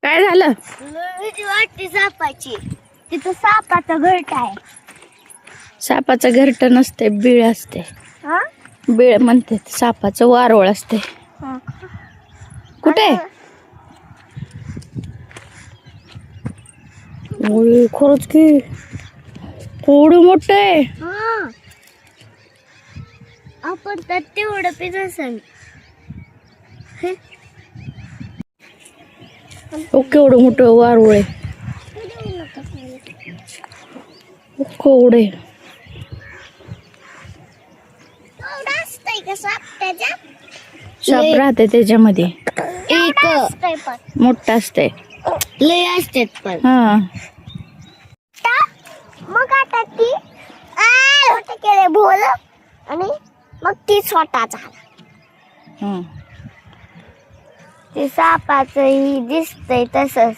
काय झालं? भीती वाटते सापाची. तिथं सापाचा घरट आहे. सापाचं घरट नसते, बीळ असते. हा? बीळ म्हणते, सापाचं वारोळ असते. कुठे? ओय, खरंच की थोडं मोठं आहे. हा. आपण तर तेवढं पित असेल. केवढं मोठं वारोळ आहे. केवढे असतंय का साप त्याच्यात? साप राहते त्याच्यामध्ये. एक मोठं असते. लय असतात पण. हा. मग आता ती छोटे केले बोल आणि मग ती छोटा झाला. हं. ते सापाचं ही दिसतंय तसंच.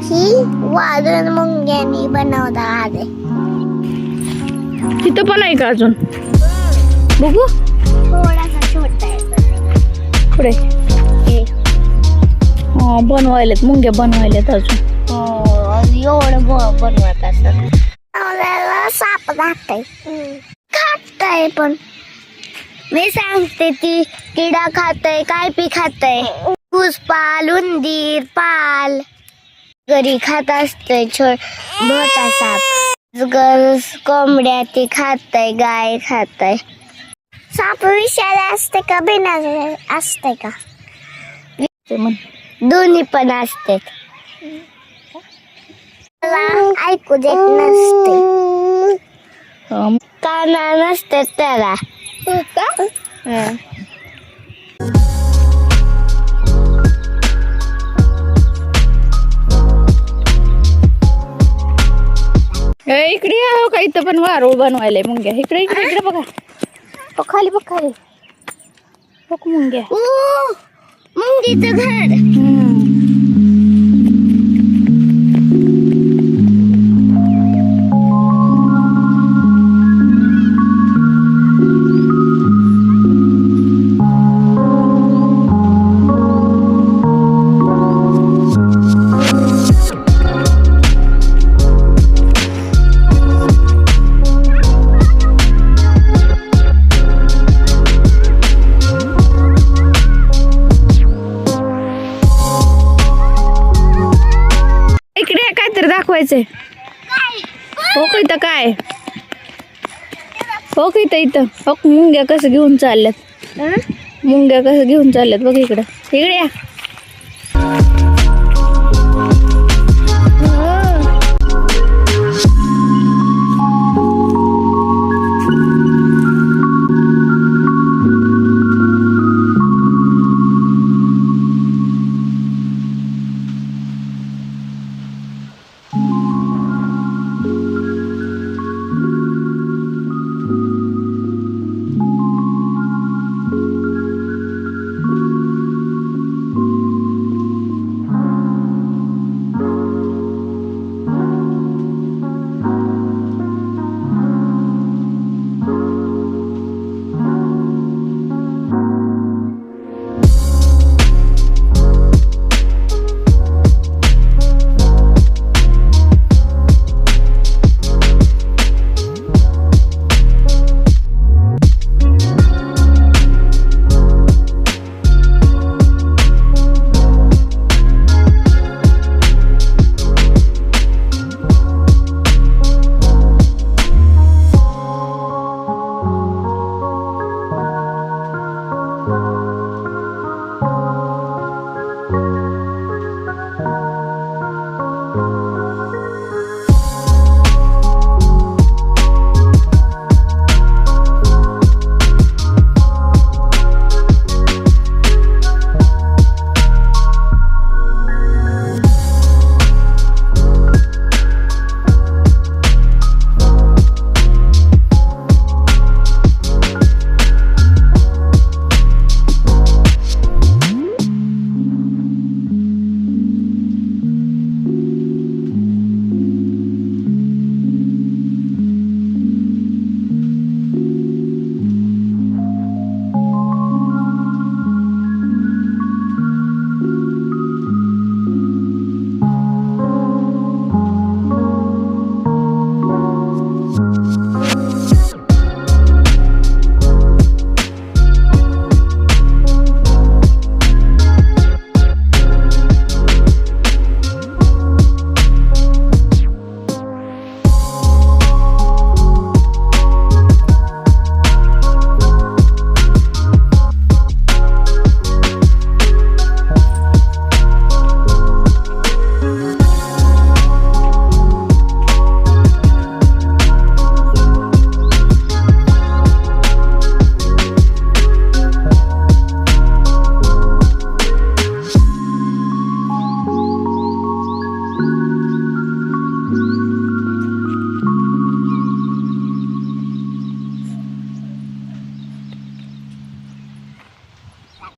ही वादळ मुंग्यांनी बनवता आले. तिथं पण आहे का अजून? बघू. थोडासा छोटा आहे. पुढे हे. बनवायलेत, मुंग्या बनवायलेत अजून. एवढं बनवत असत. साप खाताय पण मी सांगते ती किडा खाताय काय पी खाताय. ऊस पाल, उंदीर पाल घरी खात असतंय. मोठा साप कोंबड्या ते खाताय, गाय खाताय. साप विषारी असते का बिना असते का? दोन्ही पण असते. ऐकू देत नसते. काना नसते त्याला. इकडे हो का, इथं पण वारोळ बनवायलाय मुंग्या. इकडे इकडे इकडे बघा. खाली बघ, खाली बघ मुंग्या. मुंगीचं घर. दाखवायचंय. हो का इथं काय? हो का इथं हो, मुंग्या कसं घेऊन चालल्यात. मुंग्या कसं घेऊन चालल्यात बघ. इकडं इकडे या.